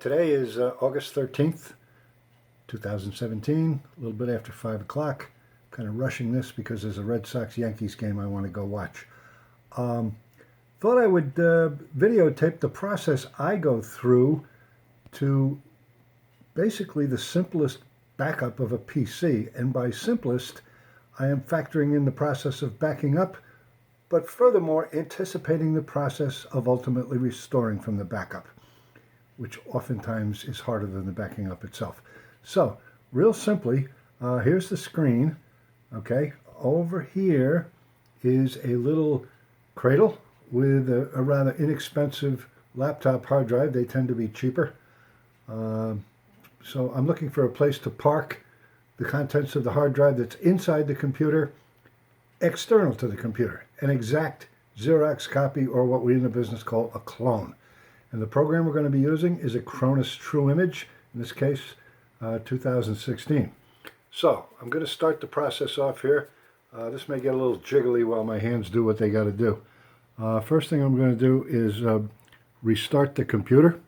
Today is August 13th, 2017, a little bit after 5 o'clock. Kind of rushing this because there's a Red Sox-Yankees game I want to go watch. Thought I would videotape the process I go through to basically the simplest backup of a PC. And by simplest, I am factoring in the process of backing up, but furthermore anticipating the process of ultimately restoring from the backup, which oftentimes is harder than the backing up itself. So, real simply, here's the screen. Okay, over here is a little cradle with a rather inexpensive laptop hard drive. They tend to be cheaper. So I'm looking for a place to park the contents of the hard drive that's inside the computer, external to the computer, an exact Xerox copy, or what we in the business call a clone. And the program we're going to be using is Acronis TrueImage, in this case 2016. So I'm going to start the process off here. This may get a little jiggly while my hands do what they got to do. First thing I'm going to do is restart the computer.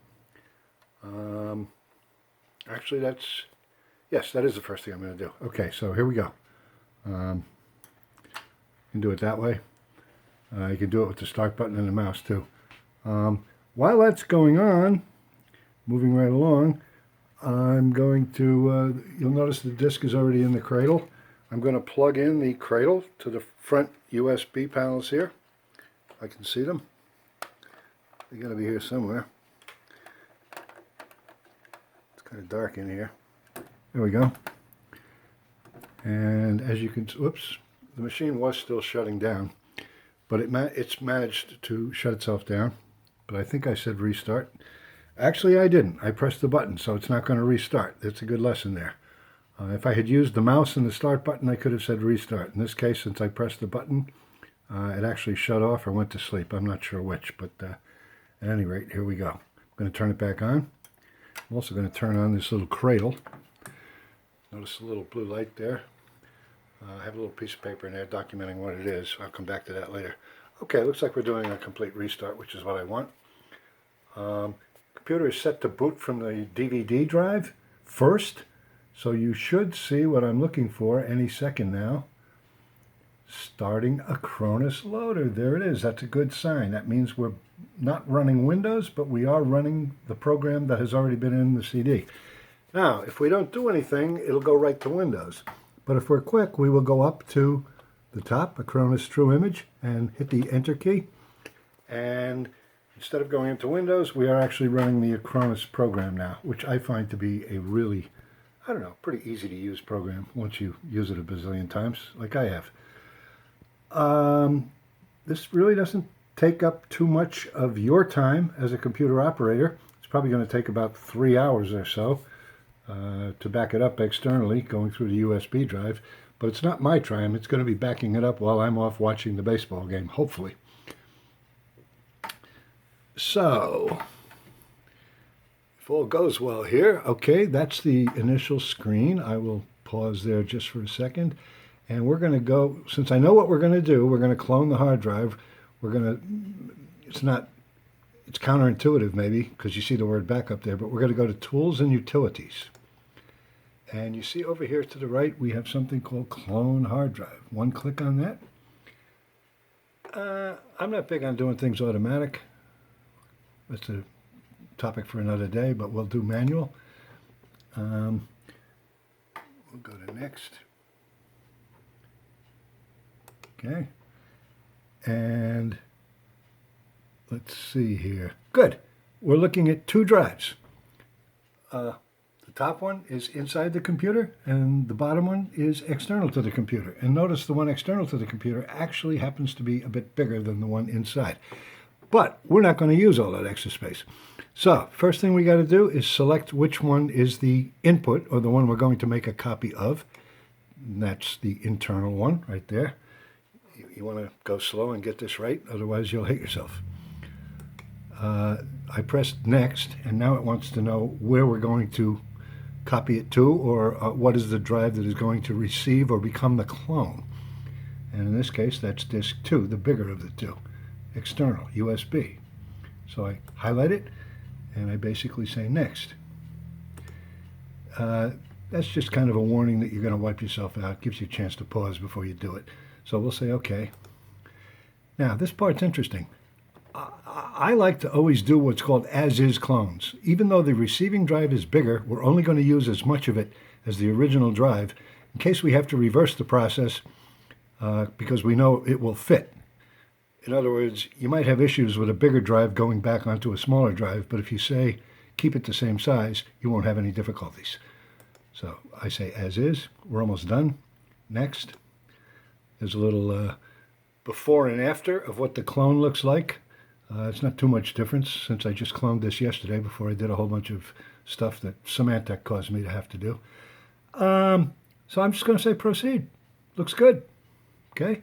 Actually, yes, that is the first thing I'm going to do. Okay, so here we go. You can do it that way. You can do it with the start button and the mouse too. While that's going on, moving right along, I'm going to, you'll notice the disk is already in the cradle. I'm going to plug in the cradle to the front USB panels here. I can see them. They got to be here somewhere. It's kind of dark in here. There we go. And as you can, whoops, the machine was still shutting down, but it's managed to shut itself down. But I think I said restart. Actually, I didn't. I pressed the button, so it's not going to restart. That's a good lesson there. If I had used the mouse and the start button, I could have said restart. In this case, since I pressed the button, it actually shut off or went to sleep. I'm not sure which, but at any rate, here we go. I'm going to turn it back on. I'm also going to turn on this little cradle. Notice the little blue light there. I have a little piece of paper in there documenting what it is. I'll come back to that later. Okay, looks like we're doing a complete restart, which is what I want. Computer is set to boot from the DVD drive first, so you should see what I'm looking for any second now. Starting Acronis loader. There it is. That's a good sign. That means we're not running Windows, but we are running the program that has already been in the CD. Now, if we don't do anything, it'll go right to Windows. But if we're quick, we will go up to the top, Acronis TrueImage, and hit the Enter key. And instead of going into Windows, we are actually running the Acronis program now, which I find to be a really, I don't know, pretty easy to use program once you use it a bazillion times, like I have. This really doesn't take up too much of your time as a computer operator. It's probably going to take about 3 hours or so to back it up externally, going through the USB drive. But it's not my time. It's going to be backing it up while I'm off watching the baseball game, hopefully. So, if all goes well here, okay, that's the initial screen. I will pause there just for a second. And we're going to go, since I know what we're going to do, we're going to clone the hard drive. We're going to, it's counterintuitive maybe, because you see the word backup there, but we're going to go to Tools and Utilities. And you see over here to the right, we have something called Clone Hard Drive. One click on that. I'm not big on doing things automatic. That's a topic for another day, but we'll do manual. We'll go to next. Okay. And let's see here. Good. We're looking at 2 drives. The top one is inside the computer, and the bottom one is external to the computer. And notice the one external to the computer actually happens to be a bit bigger than the one inside. But we're not going to use all that extra space. So first thing we got to do is select which one is the input, or the one we're going to make a copy of. And that's the internal one right there. You want to go slow and get this right, otherwise you'll hate yourself. I pressed next, and now it wants to know where we're going to copy it to, or what is the drive that is going to receive or become the clone. And in this case, that's disk 2, the bigger of the two, external, USB. So I highlight it, and I basically say next. That's just kind of a warning that you're going to wipe yourself out. Gives you a chance to pause before you do it. So we'll say okay. Now this part's interesting. I like to always do what's called as-is clones. Even though the receiving drive is bigger, we're only going to use as much of it as the original drive in case we have to reverse the process because we know it will fit. In other words, you might have issues with a bigger drive going back onto a smaller drive, but if you say keep it the same size, you won't have any difficulties. So I say as is. We're almost done. Next. There's a little before and after of what the clone looks like. It's not too much difference since I just cloned this yesterday before I did a whole bunch of stuff that Symantec caused me to have to do. So I'm just going to say proceed. Looks good. Okay.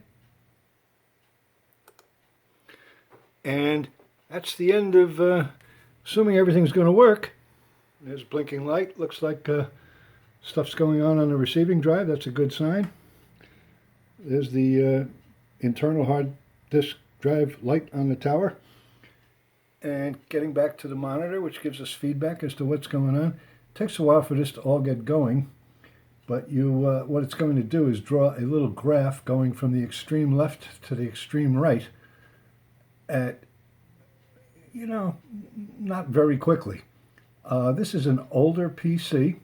And that's the end of assuming everything's going to work. There's a blinking light. Looks like stuff's going on the receiving drive. That's a good sign. There's the internal hard disk drive light on the tower. And getting back to the monitor, which gives us feedback as to what's going on. It takes a while for this to all get going, but what it's going to do is draw a little graph going from the extreme left to the extreme right at, not very quickly. This is an older PC.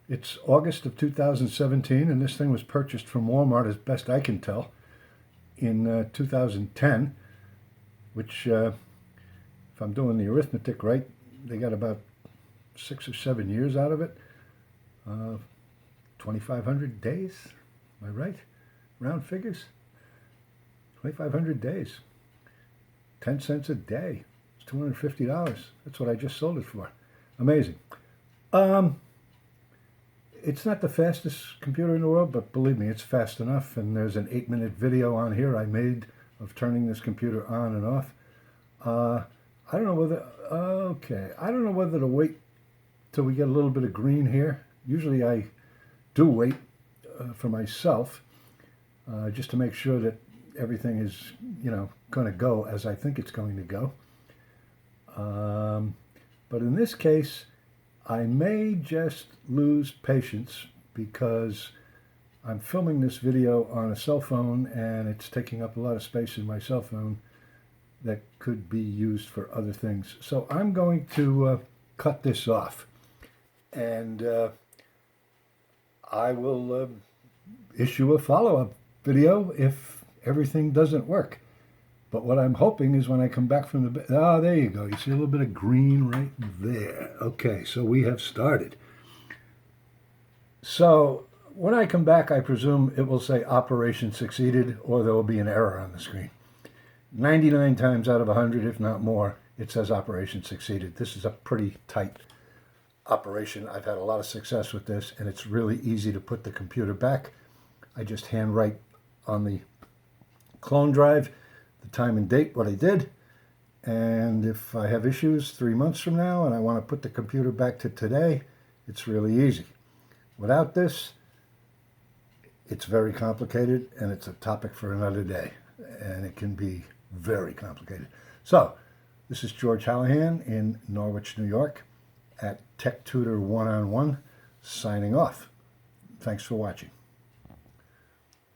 It's August of 2017, and this thing was purchased from Walmart, as best I can tell, in 2010, which... if I'm doing the arithmetic right, they got about 6 or 7 years out of it. 2,500 days, am I right? Round figures? 2,500 days. 10 cents a day. It's $250. That's what I just sold it for. Amazing. It's not the fastest computer in the world, but believe me, it's fast enough. And there's an 8-minute video on here I made of turning this computer on and off. I don't know whether to wait till we get a little bit of green here. Usually I do wait for myself just to make sure that everything is, going to go as I think it's going to go. But in this case, I may just lose patience because I'm filming this video on a cell phone and it's taking up a lot of space in my cell phone that could be used for other things. So I'm going to cut this off, and I will issue a follow-up video if everything doesn't work. But what I'm hoping is when I come back from the... there you go. You see a little bit of green right there. Okay, so we have started. So when I come back, I presume it will say operation succeeded, or there will be an error on the screen. 99 times out of 100, if not more, it says operation succeeded. This is a pretty tight operation. I've had a lot of success with this, and it's really easy to put the computer back. I just handwrite on the clone drive the time and date, what I did, and if I have issues 3 months from now and I want to put the computer back to today, it's really easy. Without this, it's very complicated, and it's a topic for another day, and it can be very complicated. So, this is George Hallahan in Norwich, New York, at Tech Tutor 1-on-1, signing off. Thanks for watching.